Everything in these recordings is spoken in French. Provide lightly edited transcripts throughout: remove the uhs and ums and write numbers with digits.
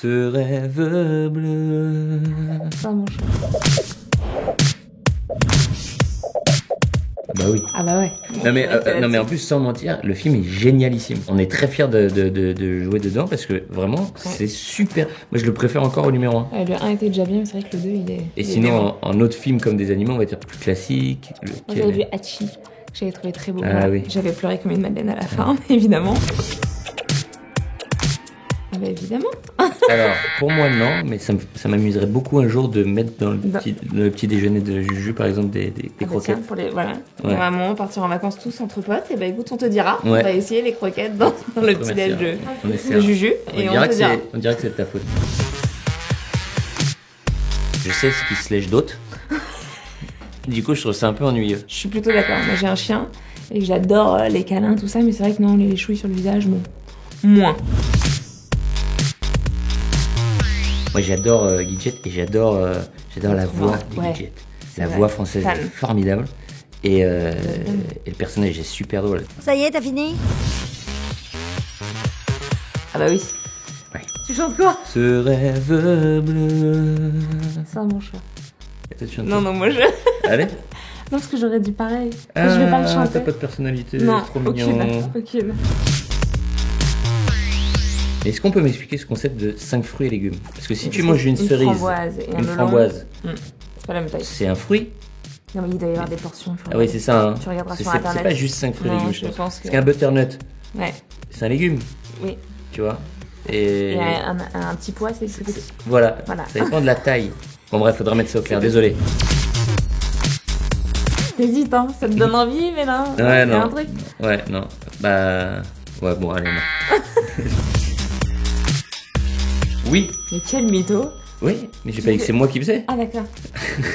Ce rêve bleu. Ça, mon chat. Bah oui. Ah bah ouais. Non mais en plus sans mentir, le film est génialissime. On est très fiers de jouer dedans parce que vraiment c'est super. Moi je le préfère encore au numéro 1. Le 1 était déjà bien, mais c'est vrai que le 2 il est... Et sinon en autre film comme des animaux on va dire plus classique. Moi j'avais vu Hachi, j'avais trouvé très beau. Ah oui. J'avais pleuré comme une madeleine à la fin, évidemment. Ah bah évidemment. Alors pour moi non, mais ça m'amuserait beaucoup un jour de mettre dans le petit déjeuner de Juju par exemple des croquettes. Tiens, pour les, voilà. Ouais. On va à un moment partir en vacances tous entre potes, et bah écoute on te dira, on va essayer les croquettes dans le petit déj de Juju et on te dira. On dirait que c'est de ta faute. Je sais ce qui se lèche d'autres. Du coup je trouve ça un peu ennuyeux. Je suis plutôt d'accord, moi j'ai un chien et j'adore les câlins tout ça, mais c'est vrai que non, les chouilles sur le visage, bon, moins. Moi j'adore Gidget et j'adore la voix de Gidget. La voix française est formidable et le personnage est super drôle. Ça y est, t'as fini? Ah bah oui. Ouais. Tu chantes quoi? Ce rêve bleu. Ça mon chat. Non, moi je... Allez. Non, parce que j'aurais dit pareil. Je vais pas le chanter. T'as pas de personnalité, non, trop mignon. Aucune. Est-ce qu'on peut m'expliquer ce concept de 5 fruits et légumes? Parce que si tu manges une cerise, une framboise, c'est pas la même taille. C'est un fruit? Non, mais il doit y avoir des portions. Ah oui, c'est ça. Hein. Tu regarderas sur internet. C'est pas juste 5 fruits et légumes, je pense. Parce qu'un butternut, c'est un légume. Oui. Tu vois. Et un petit pois, c'est petit. Voilà. Ça dépend de la taille. Bon bref, faudra mettre ça au clair, désolé. T'hésites, hein, ça te donne envie, mais non. Ouais, non. Un truc. Ouais, non. Bah. Ouais, bon, allez, non. Oui. Mais quel mytho. Oui, mais j'ai pas dit que c'est moi qui faisais. Ah d'accord.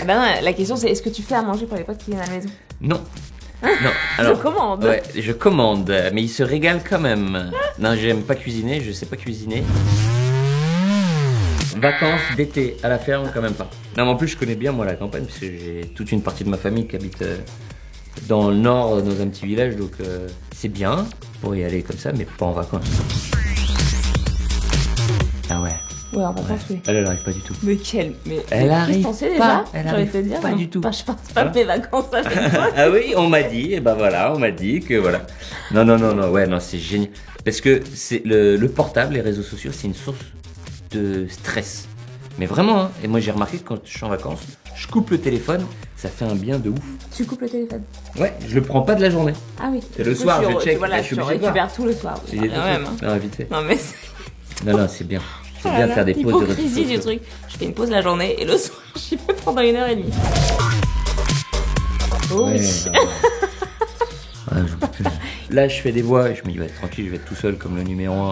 Ah bah non, la question c'est est-ce que tu fais à manger pour les potes qui viennent à la maison? Non. Non, alors, je commande. Ouais, je commande, mais ils se régalent quand même. Non, j'aime pas cuisiner, je sais pas cuisiner. Vacances d'été à la ferme, quand même pas. Non, mais en plus, je connais bien moi la campagne, parce que j'ai toute une partie de ma famille qui habite dans le nord, dans un petit village, donc c'est bien pour y aller comme ça, mais pas en vacances. Ah ouais. Ouais, en vacances, oui. Elle arrive pas du tout. Mais quelle. Mais elle arrive pas. Elle arrive te dire, pas du tout. Je pense pas mes vacances avec toi. Ah oui, on m'a dit, et ben voilà, on m'a dit que voilà. Non, ouais, non, c'est génial. Parce que c'est le portable, les réseaux sociaux, c'est une source de stress. Mais vraiment, hein. Et moi j'ai remarqué que quand je suis en vacances, je coupe le téléphone, ça fait un bien de ouf. Tu coupes le téléphone? Ouais, je le prends pas de la journée. Ah oui. Et le soir, je check. Voilà, tu récupères tout le soir. Oui, quand même. Non, vite fait. Non, mais non, c'est bien. C'est bien de faire des pauses de réseaux sociaux. L'hypocrisie du truc. Je fais une pause la journée et le soir, j'y vais pendant 1h30. Oh ouais, oui. Ouais, là, je fais des voix et je me dis, ouais, tranquille, je vais être tout seul comme le numéro 1.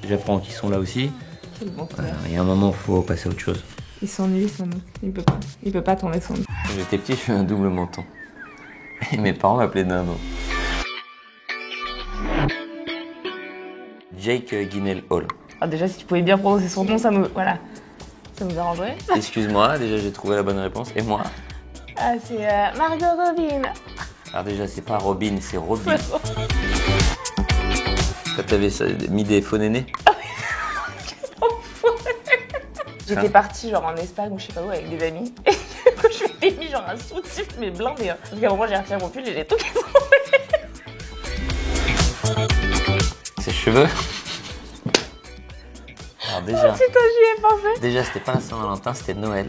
J'apprends qu'ils sont là aussi. Quel bon cœur. Il y a un moment, faut passer à autre chose. Il s'ennuie, son nom. Il peut pas tourner son nom. Quand j'étais petit, je fais un double menton. Et mes parents m'appelaient Dindon. Jake Gyllenhaal. Ah, déjà, si tu pouvais bien prononcer son nom, ça nous arrangerait. Excuse-moi, déjà j'ai trouvé la bonne réponse. Et moi? Ah, c'est Margot Robin. Alors déjà, c'est pas Robin, c'est Robin. Quand t'avais mis des faux nénés? J'étais partie genre en Espagne ou je sais pas où avec des amis. Et du coup, je m'étais mis genre un soutif mais blindé. Hein. Parce qu'à un moment, j'ai retiré mon pull et j'ai tout cassé. Ses cheveux? Alors déjà, oh, putain, j'y ai pensé. Déjà, c'était pas la Saint-Valentin, c'était Noël.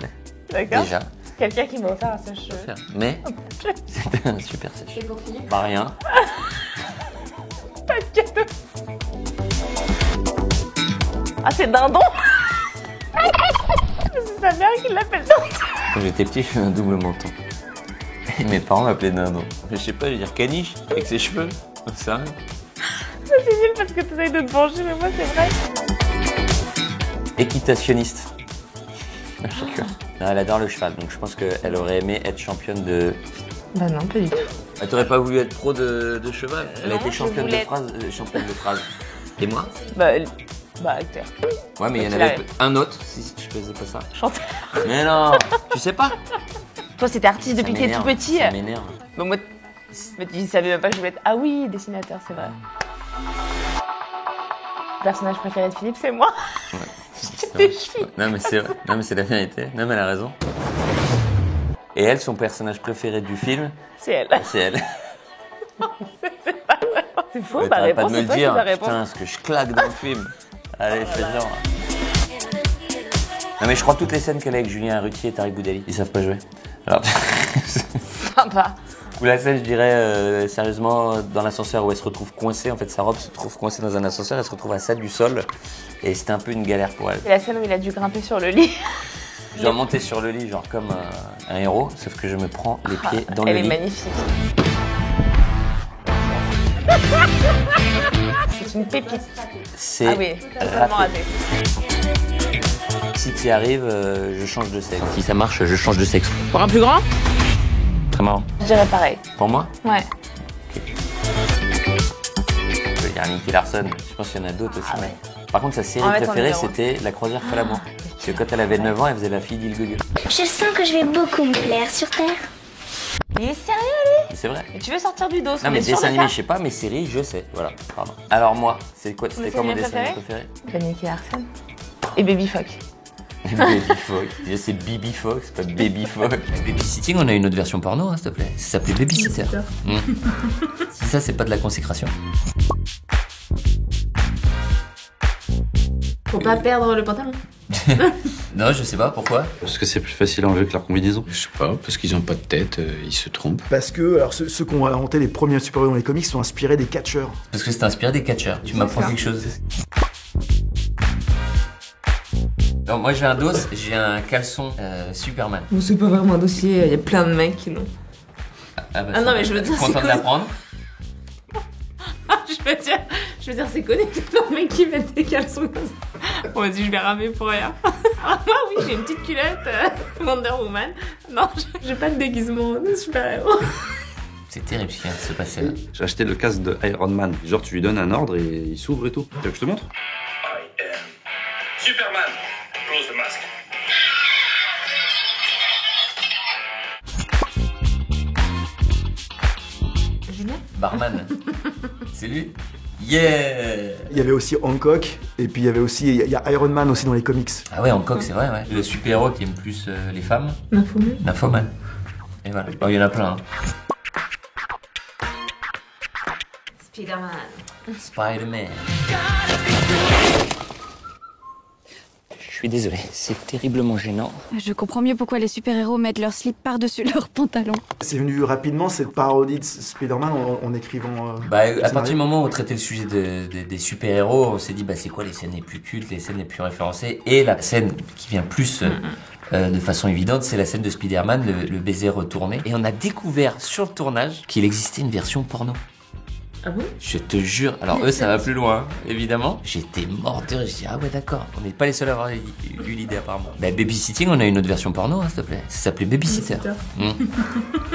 D'accord. Déjà. Quelqu'un qui m'a offert un sèche-cheveux. Mais c'était un super sèche-cheveux. Et pour finir? Bah rien. Pas de cadeau. Ah, c'est Dindon. C'est sa mère qui l'appelle Dindon. Quand j'étais petit, je fais un double menton. Et mes parents m'appelaient Dindon. Je sais pas, je veux dire caniche avec ses cheveux. C'est vrai. C'est nul parce que tu essayes de te venger, mais moi c'est vrai. Équitationniste. Non, elle adore le cheval, donc je pense qu'elle aurait aimé être championne de... Bah non, pas du tout. Elle t'aurait pas voulu être pro de cheval? Elle a Non, été championne de phrase. Et moi? Bah acteur. Ouais, mais il y en avait un autre, si je faisais pas ça. Chanteur. Mais non, tu sais pas? Toi, c'était artiste depuis que t'es tout petit. Ça m'énerve. Bah moi, tu savais même pas que je voulais être... Ah oui, dessinateur, c'est vrai. Le personnage préféré de Philippe, c'est moi. Ouais. des chevilles. Non mais c'est vrai. Non mais c'est la vérité. Non mais elle a raison. Et elle, son personnage préféré du film, C'est elle. c'est elle. C'est faux, Mais ma t'arrêtes pas réponse, de me c'est toi qui dire, dois répondre. putain, ce que je claque dans le film. Allez, fais genre. Non mais je crois toutes les scènes qu'elle a avec Julien Arrutier et Tariq Boudali, ils savent pas jouer. Alors, Sympa. ou la scène, je dirais, sérieusement, dans l'ascenseur où elle se retrouve coincée, en fait sa robe se trouve coincée dans un ascenseur, elle se retrouve à ça du sol, et c'était un peu une galère pour elle. C'est la scène où il a dû grimper sur le lit. Je dois monter sur le lit, genre comme un héros, sauf que je me prends les pieds dans le Elle lit. est magnifique. C'est une pépite. C'est Ah oui, totalement raté. raté. Si tu y arrives, je change de sexe. Si ça marche, je change de sexe. Pour un plus grand, Très marrant. je dirais pareil. Pour moi, Ouais. il y a Nicky Larson, je pense qu'il y en a d'autres aussi. Ah ouais. Par contre, sa série On va mettre en préférée, numéro. c'était La Croisière Flamand. Parce que quand elle avait 9 ans, elle faisait la fille d'Il Gugu. Je sens que je vais beaucoup me plaire sur Terre. Il est sérieux, lui? C'est vrai. Mais tu veux sortir du dos? Non mais dessin animé, je sais pas, mais série, je sais. Voilà, pardon. Alors moi, c'était quoi mon dessin animé préféré? Nicky Larson. Et Baby Fox. Baby Fox. Déjà, c'est Bibi Fox, pas Baby Fox. Babysitting, on a une autre version porno, hein, s'il te plaît. Ça s'appelait Babysitter. Si ça, c'est pas de la consécration. Faut pas perdre le pantalon. Non, je sais pas, pourquoi? Parce que c'est plus facile à enlever que la combinaison. Je sais pas, parce qu'ils ont pas de tête, ils se trompent. Parce que alors, ceux qui ont inventé les premiers super-héros dans les comics sont inspirés des catcheurs. Parce que c'est inspiré des catcheurs. Tu m'apprends quelque chose. Non, moi j'ai un dos, j'ai un caleçon Superman. Bon, c'est pas vraiment un dossier, il y a plein de mecs qui l'ont. Ah, bah, Ah non, mais je veux dire, c'est content de cool. l'apprendre. Je veux dire, c'est connu que plein de mecs qui mettent des caleçons comme ça. Bon, vas-y, je vais ramer pour rien. Ah oui, j'ai une petite culotte Wonder Woman. Non, j'ai pas de déguisement de super-héros. C'est terrible ce qui vient de se passer là. J'ai acheté le casque de Iron Man. Genre, tu lui donnes un ordre et il s'ouvre et tout. Tu veux que je te montre? I am Superman. Close the mask. Julien? Barman. C'est lui? Yeah! Il y avait aussi Hancock, et puis il y avait aussi il y a Iron Man aussi dans les comics. Ah ouais, Hancock, c'est vrai, ouais. Le super-héros qui aime plus les femmes. Nymphomane. Nymphoman. Et voilà. Oh, il y en a plein. Hein. Spider-Man. Spider-Man. Je suis désolé, c'est terriblement gênant. Je comprends mieux pourquoi les super-héros mettent leur slip par-dessus leurs pantalons. C'est venu rapidement cette parodie de Spider-Man en écrivant. Bah, à scénario. partir du moment où on traitait le sujet des super-héros, on s'est dit, bah, c'est quoi les scènes les plus cultes, les scènes les plus référencées? Et la scène qui vient plus de façon évidente, c'est la scène de Spider-Man, le baiser retourné. Et on a découvert sur le tournage qu'il existait une version porno. Ah bon? Je te jure. Alors eux, ça va plus loin, évidemment. J'étais mort de rire. J'ai dit, ah ouais, d'accord. On n'est pas les seuls à avoir eu l'idée, apparemment. Bah, Babysitting, on a une autre version porno, hein, s'il te plaît. Ça s'appelait Babysitter.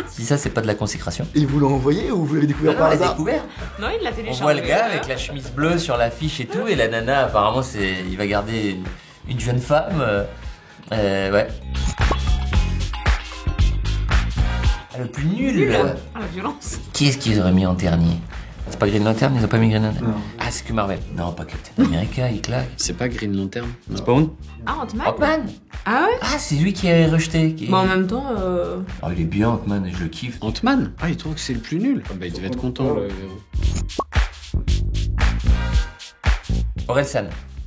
Si ça, c'est pas de la consécration. Et vous l'ont envoyé ou vous l'avez découvert Non, par on l'a hasard? découvert. Non, il l'a On téléchargé. voit le gars avec la chemise bleue sur l'affiche et tout, et la nana, apparemment, il va garder une jeune femme. Ouais. Ah, le plus nul. Ah, la violence. Qui est-ce qu'ils auraient mis en dernier? C'est pas Green Lantern, ils ont pas mis Green Lantern. Non. Ah, c'est que Marvel. Non, pas Captain America, il claque. C'est pas Green Lantern. Spawn? Ah, Ant-Man? Ant-Man. Ah ouais? Ah, c'est lui qui est rejeté. Bah, en même temps, Oh, il est bien, Ant-Man, je le kiffe. Ant-Man? Ah, il trouve que c'est le plus nul. Ah, bah, il devait être content, le héros. Orelsan.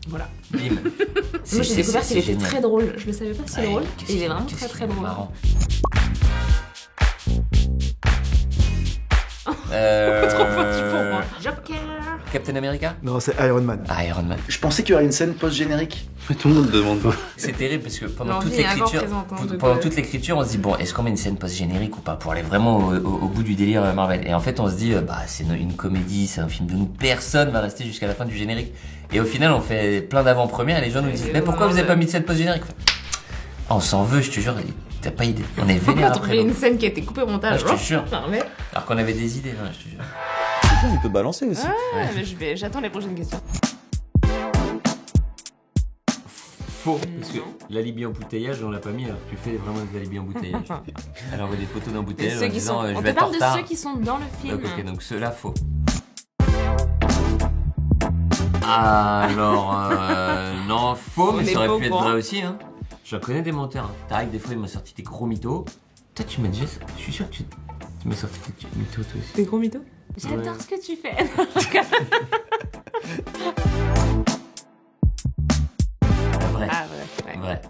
voilà. Bim. Moi, j'ai découvert qu'il était génial. très drôle. Je le savais pas si Ouais, drôle. qu'est-ce Et il est qu'il- vraiment qu'est-ce très très qu'il est drôle. marrant. Trop petit pour moi. Joker. Captain America? Non, c'est Iron Man. Ah, Iron Man. Je pensais qu'il y aurait une scène post-générique. Mais tout le monde demande pas. C'est terrible parce que pendant L'envie toute est encore l'écriture, présente, hein, de- pendant toute l'écriture, on se dit bon, est-ce qu'on met une scène post-générique ou pas pour aller vraiment au bout du délire Marvel. Et en fait, on se dit bah c'est une comédie, c'est un film de nous, personne va rester jusqu'à la fin du générique. Et au final, on fait plein d'avant-premières et les gens nous disent mais pourquoi vous avez pas mis de scène post-générique? On s'en veut, je te jure, t'as pas idée. On est Pourquoi vénère trouver après. une nous. scène qui a été coupée au montage? Ah, je te jure. Non, mais... Alors qu'on avait des idées, hein, je te jure. Il peut balancer aussi. Ouais, mais j'attends les prochaines questions. Faux, parce que l'alibi embouteillage, on l'a pas mis, alors tu fais vraiment des alibis embouteillage. Elle envoie des photos Et d'embouteillage ceux en qui disant sont... je On vais te être en parle de retard. ceux qui sont dans le film. Donc, ok, donc ceux-là, faux. Alors, non, faux, mais On est ça pas aurait au pu être courant. vrai aussi. Hein. J'en connais des menteurs. Hein. Tarek, des fois, il m'a sorti des gros mythos. Toi, tu m'as déjà. Je suis sûr que tu m'as sorti des mythos, toi aussi. Des gros mythos. J'adore Ouais. ce que tu fais. Vrai. Ah ouais. Vrai.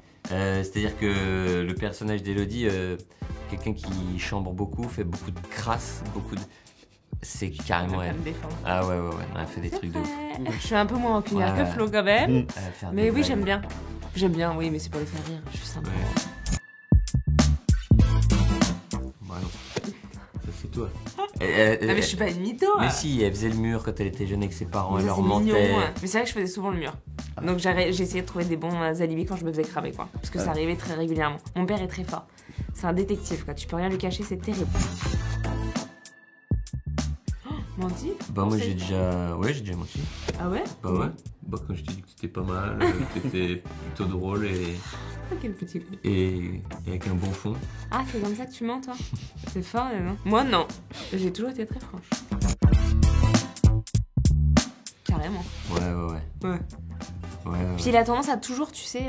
C'est-à-dire que le personnage d'Elodie, quelqu'un qui chambre beaucoup, fait beaucoup de crasse, beaucoup de. C'est carrément elle. Me défendre. Ah ouais, elle fait des trucs de ouf. Je suis un peu moins rancunière Ouais. que Flo quand même. Elle va faire Mais des oui, blagues. j'aime bien. J'aime bien, oui, mais c'est pour les faire rire. Je suis sympa. Ouais. Bah non. Ça, c'est toi. Ah, mais je suis pas une mytho. Mais si, elle faisait le mur quand elle était jeune avec ses parents, Mais elle ça, leur c'est mignon, mentait. ouais. Mais c'est vrai que je faisais souvent le mur. Donc j'ai essayé de trouver des bons alibis quand je me faisais cramer, quoi. Parce que ça arrivait très régulièrement. Mon père est très fort. C'est un détective, quoi. Tu peux rien lui cacher, c'est terrible. Oh, menti? Bah moi Pensez- j'ai déjà... Ouais, j'ai déjà menti. Ah ouais? Bah ouais. Bah quand je t'ai dit que t'étais pas mal, que t'étais plutôt drôle Ah, quel petit coup. et avec un bon fond. Ah, c'est comme ça que tu mens, toi? C'est fort, non? Moi, non. J'ai toujours été très franche. Carrément. Ouais. Ouais. Ouais. Puis il a tendance à toujours, tu sais,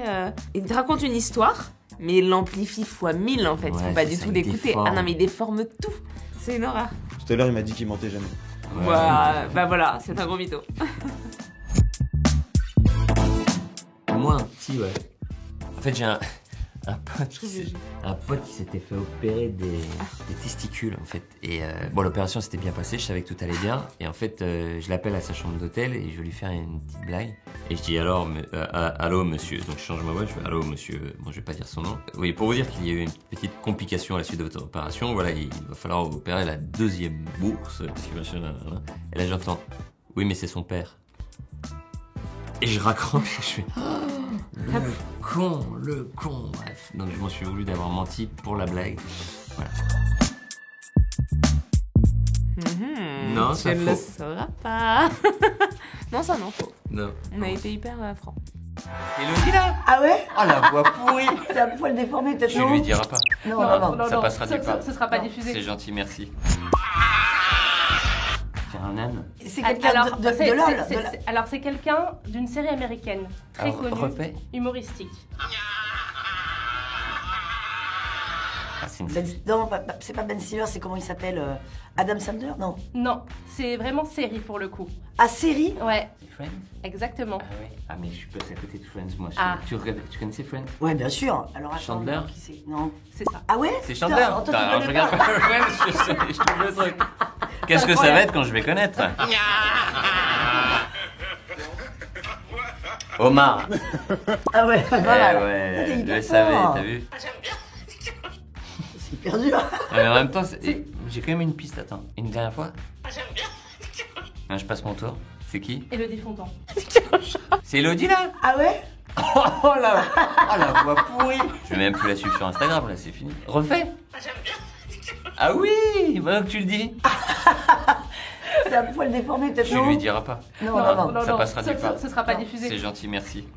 il te raconte une histoire, mais il l'amplifie fois 1000 en fait. Ouais, Faut pas c'est du ça, tout il l'écouter. déforme. Ah non, mais il déforme tout. C'est une horreur. Tout à l'heure, il m'a dit qu'il mentait jamais. Ouais. Bah voilà, c'est un gros mytho. Moi un petit, ouais. En fait j'ai un pote qui Privilégié. un pote qui s'était fait opérer des testicules en fait. Et bon, l'opération s'était bien passée, je savais que tout allait bien. Et en fait, je l'appelle à sa chambre d'hôtel et je veux lui faire une petite blague. Et je dis alors, allô monsieur. Donc je change ma voix, je fais allô monsieur. Bon, je vais pas dire son nom. Oui, pour vous dire qu'il y a eu une petite complication à la suite de votre opération. Voilà, il va falloir opérer la deuxième bourse. Parce que machin, nanana. Et là j'entends, oui mais c'est son père. Et je raccroche et je fais le con, bref. Donc je m'en suis voulu d'avoir menti pour la blague. Voilà. Non, tu ça ne le faux. sauras pas. Non, ça non, faux. Non. On a été hyper francs. Elodie là. Ah ouais? Oh la voix pourrie. C'est un poil déformé peut-être, Tu non? lui diras pas. Non. Ça passera nulle part. Ce sera pas diffusé. C'est gentil, merci. C'est un âne. C'est quelqu'un de LOL. Alors c'est quelqu'un d'une série américaine très Alors, connue, refais. humoristique. Ah, c'est une... Non, c'est pas Ben Stiller, c'est comment il s'appelle Adam Sandler? Non. Non, c'est vraiment série pour le coup. Ah, série? Ouais, Friends. exactement. Ah ouais. Ah mais je suis passé à côté de Friends moi. Ah. Tu connaissais Friends? Ouais, bien sûr. Alors, attends, Chandler? qui c'est? Non. C'est ça. Ah ouais? C'est Putain, Chandler. attends, tu Alors je connais regarde pas. pas Friends, je trouve le truc. Qu'est-ce que ça va être quand je vais connaître? Omar. Ah ouais, voilà. Eh ouais, C'était je hyper le savais, fort. t'as vu? C'est hyper dur. Ah, mais en même temps, j'ai quand même une piste, attends. Une dernière fois? Non, je passe mon tour. C'est qui? Elodie Fontan. C'est Elodie là? Ah ouais? Oh la voix pourrie. Je vais même plus la suivre sur Instagram là, c'est fini. Refais. Ah oui, maintenant que tu le dis. C'est un poil déformé peut-être, Tu non? lui diras pas. Non. Ça passera nulle part. Ce sera pas diffusé. C'est gentil, merci.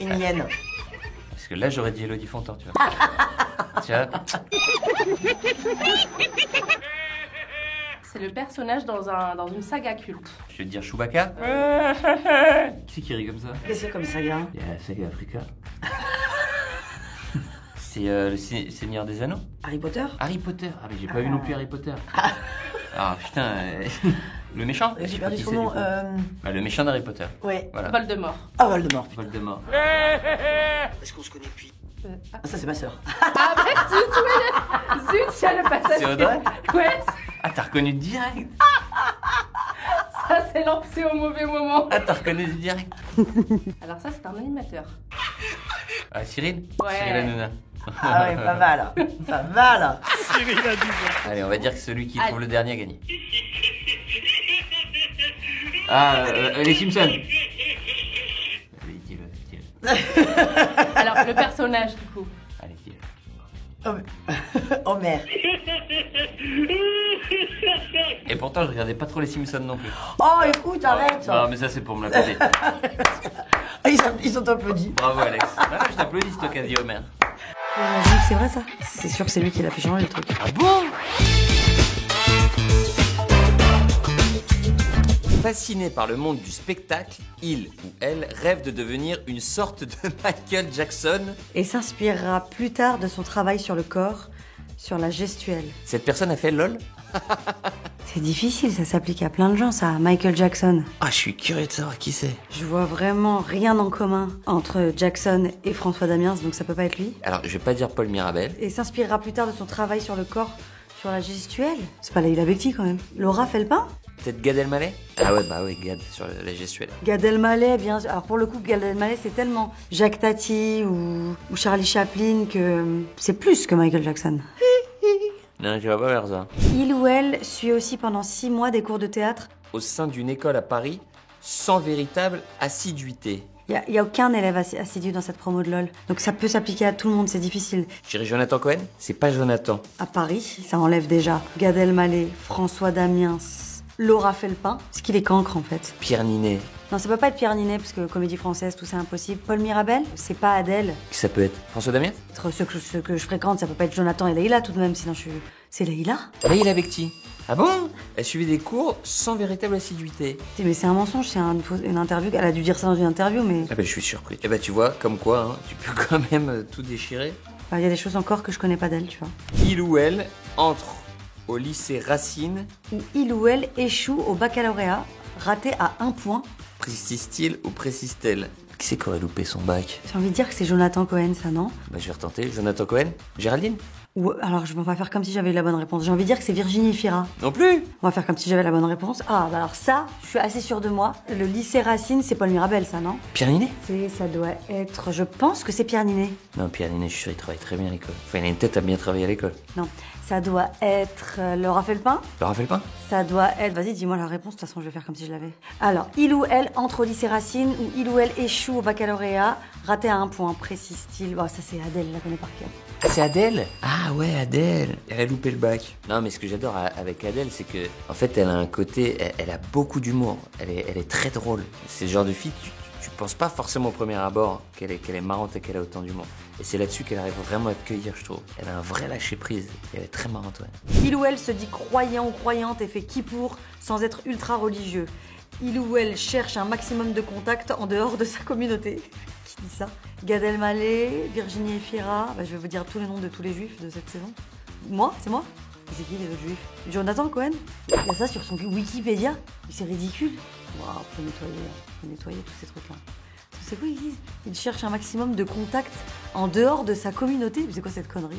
Une hyène. Parce que là, j'aurais dit Elodie Fontan, tu vois. Tu vois? C'est le personnage dans une saga culte. Je vais te dire Chewbacca. Qui c'est qui rit comme ça? Qu'est-ce que c'est comme saga? Il y a la saga Africa. C'est le Seigneur des Anneaux. Harry Potter? Harry Potter. Ah mais j'ai pas vu non plus Harry Potter. Ah putain, le méchant. J'ai sais pas perdu qui son c'est, nom. du coup. Bah, le méchant d'Harry Potter. Ouais. Voilà. Voldemort. Ah, Voldemort. Voldemort. Est-ce qu'on se connaît depuis? Ah, ça, c'est ma sœur. Ah bah zut, il y a le passage. C'est Audrey? Ouais, Ah t'as reconnu direct. ça c'est lancé au mauvais moment. Ah t'as reconnu direct. Alors ça c'est un animateur. Ah Cyril? Ouais. Cyril Hanouna. Ah ouais, pas mal. Pas mal. Allez, on va dire que celui qui trouve le dernier a gagné. Ah, les Simpsons. Allez, dis-le. Alors le personnage du coup. Allez, dis-le. Homer. Et pourtant, je regardais pas trop les Simpsons non plus. Oh, écoute, arrête. Non, mais ça, c'est pour me la côté. Ils sont applaudis. Bravo, Alex. Ah, je t'applaudis, c'est toi qui as dit Homer. C'est vrai ça? C'est sûr que c'est lui qui l'a fait changer le truc. Ah bon? Fasciné par le monde du spectacle, il ou elle rêve de devenir une sorte de Michael Jackson. Et s'inspirera plus tard de son travail sur le corps, sur la gestuelle. Cette personne a fait LOL? C'est difficile, ça s'applique à plein de gens, ça. Michael Jackson. Ah, je suis curieux de savoir qui c'est. Je vois vraiment rien en commun entre Jackson et François Damiens, donc ça peut pas être lui. Alors, je vais pas dire Paul Mirabel. Et s'inspirera plus tard de son travail sur le corps, sur la gestuelle. C'est pas Leïla Bekti quand même. Laura Felpin? Peut-être Gad Elmaleh? Ah ouais, bah oui, Gad, sur la gestuelle. Gad Elmaleh, bien sûr. Alors pour le coup, Gad Elmaleh, c'est tellement Jacques Tati ou Charlie Chaplin que c'est plus que Michael Jackson. Non, je vais pas faire ça. Il ou elle suit aussi pendant 6 mois des cours de théâtre. Au sein d'une école à Paris, sans véritable assiduité. Il y a aucun élève assidu dans cette promo de LOL. Donc ça peut s'appliquer à tout le monde, c'est difficile. Je dirais Jonathan Cohen? C'est pas Jonathan. À Paris, ça enlève déjà Gad Elmaleh, François Damiens, Laura Felpin. Ce qu'il est cancre en fait. Pierre Ninet. Non, ça peut pas être Pierre Ninet parce que comédie française, tout c'est impossible. Paul Mirabel, c'est pas Adèle. Qui ça peut être? François Damiens? Ceux que je fréquente, ça peut pas être Jonathan et Leïla tout de même, sinon c'est Leïla. Leïla Bekti. Ah bon? Elle suivait des cours sans véritable assiduité. Mais c'est un mensonge, c'est une interview. Elle a dû dire ça dans une interview, mais. Ah ben je suis surpris. Eh ben tu vois, comme quoi, hein, tu peux quand même tout déchirer. Il y a des choses encore que je connais pas d'elle, tu vois. Il ou elle entre au lycée Racine. Ou il ou elle échoue au baccalauréat, raté à 1 point. Précise-t-il ou précise-t-elle? Qui c'est qui aurait loupé son bac? J'ai envie de dire que c'est Jonathan Cohen, ça, non? Bah je vais retenter. Jonathan Cohen? Géraldine? Ou alors, je vais pas faire comme si j'avais la bonne réponse. J'ai envie de dire que c'est Virginie Fira. Non plus. On va faire comme si j'avais la bonne réponse. Ah, bah alors ça, je suis assez sûre de moi. Le lycée Racine, c'est Paul Mirabel, ça, non? Pierre Ninet? Ça doit être... Je pense que c'est Pierre Ninet. Non, Pierre Ninet, je suis sûr, il travaille très bien à l'école. Enfin, il a une tête à bien travailler à l'école. Non, ça doit être Laura Felpin. Laura Felpin? Ça doit être... Vas-y, dis-moi la réponse, de toute façon, je vais faire comme si je l'avais. Alors, il ou elle entre au lycée Racine ou il ou elle échoue au baccalauréat, raté à 1 point, précise-t-il. Oh, ça, c'est Adèle, je la connais par cœur. C'est Adèle? Ah ouais, Adèle. Elle a loupé le bac. Non, mais ce que j'adore avec Adèle, c'est que, en fait, elle a un côté, elle a beaucoup d'humour. Elle est très drôle. C'est le genre de fille, tu penses pas forcément au premier abord qu'elle est marrante et qu'elle a autant d'humour. Et c'est là-dessus qu'elle arrive vraiment à te cueillir, je trouve. Elle a un vrai lâcher prise. Et elle est très marrante, ouais. Il ou elle se dit croyant ou croyante et fait kippour sans être ultra religieux. Il ou elle cherche un maximum de contacts en dehors de sa communauté. Qui dit ça? Gad Elmaleh, Virginie Efira, je vais vous dire tous les noms de tous les juifs de cette saison. Moi? C'est moi? C'est qui les autres juifs? Jonathan Cohen? Il y a ça sur son Wikipédia? C'est ridicule. Waouh, faut nettoyer tous ces trucs-là. C'est quoi ils disent? Ils cherchent un maximum de contacts en dehors de sa communauté. Mais c'est quoi cette connerie?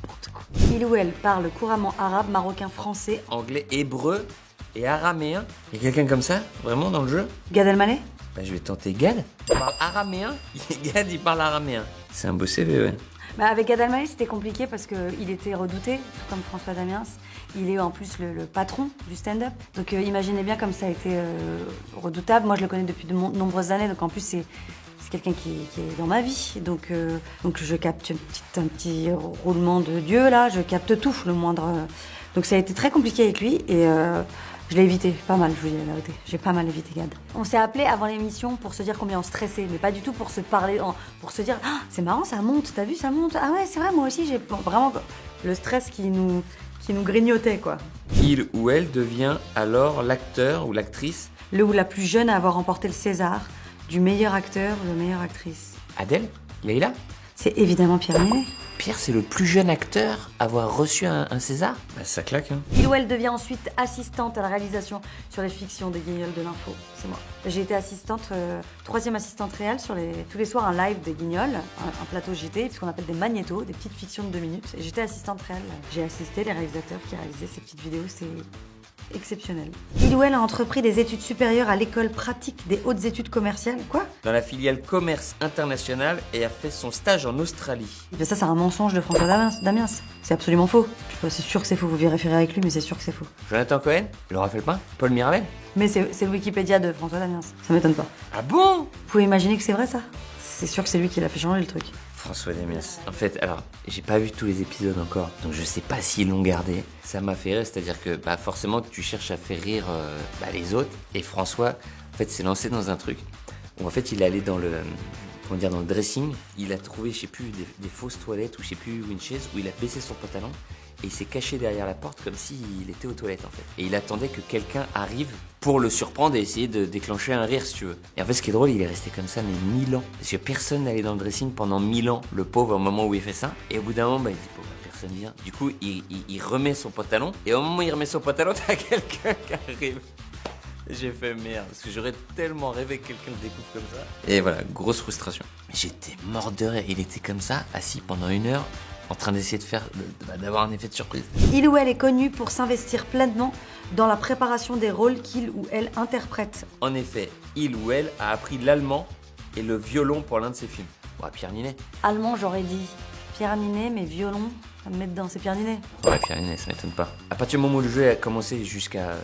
N'importe quoi. Il ou elle parle couramment arabe, marocain, français, Anglais, hébreu et araméen. Il y a quelqu'un comme ça, vraiment, dans le jeu? Gad Elmaleh? Bah, je vais tenter Gad. Il parle araméen. Gad, il parle araméen. C'est un beau CV, ouais. Bah avec Gad Elmaleh, c'était compliqué parce qu'il était redouté, tout comme François Damiens. Il est en plus le patron du stand-up. Donc imaginez bien comme ça a été redoutable. Moi, je le connais depuis de nombreuses années. Donc en plus, c'est quelqu'un qui est dans ma vie. Donc je capte un petit roulement de Dieu, là. Je capte tout, le moindre... Donc ça a été très compliqué avec lui et... je l'ai évité, pas mal, je vous dis la vérité. J'ai pas mal évité Gad. On s'est appelé avant l'émission pour se dire combien on stressait, mais pas du tout pour se parler, pour se dire ah, c'est marrant, ça monte, t'as vu, ça monte. Ah ouais, c'est vrai, moi aussi, j'ai vraiment le stress qui nous grignotait, quoi. Il ou elle devient alors l'acteur ou l'actrice. Le ou la plus jeune à avoir remporté le César du meilleur acteur ou de meilleure actrice. Adèle? Leïla? C'est évidemment Pierre Ninet. Pierre, c'est le plus jeune acteur à avoir reçu un César? Bah, ça claque, hein. Il ou elle devient ensuite assistante à la réalisation sur les fictions des Guignols de l'info. C'est moi. J'ai été assistante, 3e assistante réelle sur tous les soirs un live des Guignols, un plateau JT, ce qu'on appelle des magnétos, des petites fictions de 2 minutes. Et j'étais assistante réelle. J'ai assisté les réalisateurs qui réalisaient ces petites vidéos, c'est exceptionnel. Il ou elle a entrepris des études supérieures à l'école pratique des hautes études commerciales. Quoi? Dans la filiale commerce international et a fait son stage en Australie. Et ça, c'est un mensonge de François Damiens. C'est absolument faux. C'est sûr que c'est faux. Vous vérifierez avec lui, mais c'est sûr que c'est faux. Jonathan Cohen? Laura Felpin? Paul Mirabel? Mais c'est le Wikipédia de François Damiens. Ça m'étonne pas. Ah bon? Vous pouvez imaginer que c'est vrai, ça? C'est sûr que c'est lui qui l'a fait changer le truc. François Damiens. En fait, alors, j'ai pas vu tous les épisodes encore, donc je sais pas s'ils l'ont gardé. Ça m'a fait rire, c'est-à-dire que forcément, tu cherches à faire rire les autres. Et François, en fait, s'est lancé dans un truc où en fait, il est allé dans le dressing. Il a trouvé, je sais plus, des fausses toilettes ou je sais plus, une chaise où il a baissé son pantalon. et il s'est caché derrière la porte comme s'il était aux toilettes en fait. Et il attendait que quelqu'un arrive pour le surprendre et essayer de déclencher un rire si tu veux. Et en fait ce qui est drôle, il est resté comme ça mais 1000 ans. Parce que personne n'allait dans le dressing pendant 1000 ans, le pauvre au moment où il fait ça. Et au bout d'un moment, bah, il dit, bon, bah, personne vient. Du coup, il remet son pantalon et au moment où il remet son pantalon, t'as quelqu'un qui arrive. J'ai fait merde, parce que j'aurais tellement rêvé que quelqu'un le découvre comme ça. Et voilà, grosse frustration. J'étais mort de rire. Il était comme ça, assis pendant 1 heure, en train d'essayer d'avoir un effet de surprise. Il ou elle est connu pour s'investir pleinement dans la préparation des rôles qu'il ou elle interprète. En effet, il ou elle a appris l'allemand et le violon pour l'un de ses films. Ouais, Pierre Ninet. Allemand, j'aurais dit Pierre Ninet, mais violon, ça me met dedans, c'est Pierre Ninet. Ouais, Pierre Ninet, ça m'étonne pas. À partir du moment où le jeu a commencé jusqu'à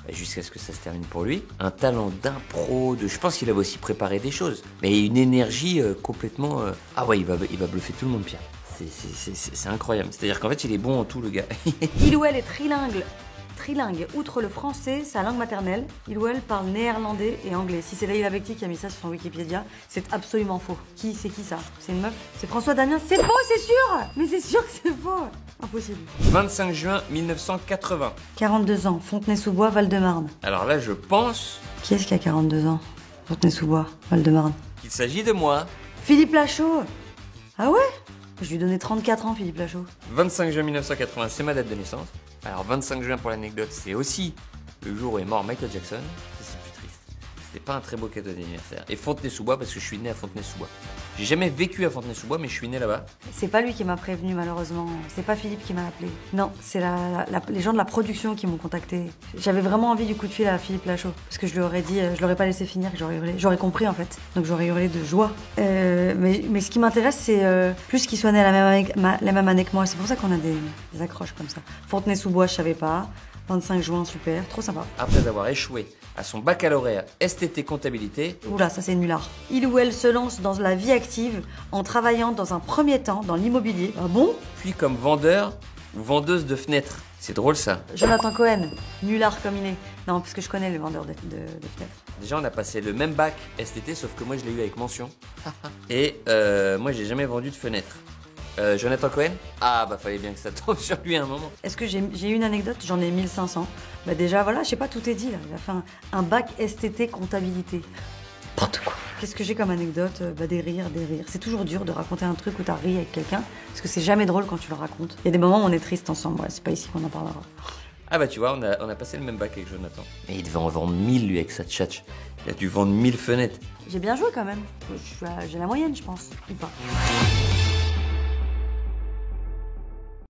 ce que ça se termine pour lui, un talent d'impro, je pense qu'il avait aussi préparé des choses, mais une énergie complètement... Ah ouais, il va bluffer tout le monde, Pierre. C'est incroyable, c'est-à-dire qu'en fait il est bon en tout le gars. Il ou elle est trilingue. Outre le français, sa langue maternelle, il ou elle parle néerlandais et anglais. Si c'est Leïla Bekti qui a mis ça sur son Wikipédia, c'est absolument faux. C'est qui ça? C'est une meuf? C'est François Damien? C'est faux, c'est sûr! Mais c'est sûr que c'est faux! Impossible. 25 juin 1980. 42 ans, Fontenay-sous-Bois, Val-de-Marne. Alors là, je pense Qui est-ce qui a 42 ans? Fontenay-sous-Bois, Val-de-Marne. qu'il s'agit de moi. Philippe Lachaud! Ah ouais? Je lui donnais 34 ans, Philippe Lachaud. 25 juin 1980, c'est ma date de naissance. Alors 25 juin pour l'anecdote, c'est aussi le jour où est mort Michael Jackson. Ça, c'est plus triste. C'était pas un très beau cadeau d'anniversaire. Et Fontenay-sous-Bois parce que je suis né à Fontenay-sous-Bois. J'ai jamais vécu à Fontenay-sous-Bois, mais je suis né là-bas. C'est pas lui qui m'a prévenu, malheureusement. C'est pas Philippe qui m'a appelé. Non, c'est les gens de la production qui m'ont contacté. J'avais vraiment envie du coup de fil à Philippe Lachaud. Parce que je lui aurais dit, je l'aurais pas laissé finir, j'aurais hurlé. J'aurais compris en fait. Donc j'aurais hurlé de joie. Mais ce qui m'intéresse, c'est plus qu'il soit né à la même année que moi. C'est pour ça qu'on a des accroches comme ça. Fontenay-sous-Bois, je savais pas. 25 juin, super, trop sympa. Après avoir échoué à son baccalauréat STT comptabilité. Oula, ça c'est nulard. Il ou elle se lance dans la vie active en travaillant dans un premier temps dans l'immobilier. Ah bon? Puis comme vendeur ou vendeuse de fenêtres. C'est drôle ça. Jonathan Cohen, nulard comme il est. Non, parce que je connais les vendeurs de fenêtres. Déjà, on a passé le même bac STT, sauf que moi je l'ai eu avec mention. Et moi j'ai jamais vendu de fenêtres. Jonathan Cohen? Ah bah fallait bien que ça tombe sur lui à un moment. Est-ce que j'ai une anecdote? J'en ai 1500. Bah déjà voilà, je sais pas, tout est dit là. Il a fait un bac STT comptabilité. N'importe quoi. Qu'est-ce que j'ai comme anecdote? Bah des rires. C'est toujours dur de raconter un truc où t'as ri avec quelqu'un, parce que c'est jamais drôle quand tu le racontes. Il y a des moments où on est triste ensemble, ouais, c'est pas ici qu'on en parlera. Ah bah tu vois, on a passé le même bac avec Jonathan. Et il devait en vendre 1000 lui avec sa tchatch. Il a dû vendre 1000 fenêtres. J'ai bien joué quand même. J'ai la moyenne, je pense. Ou pas.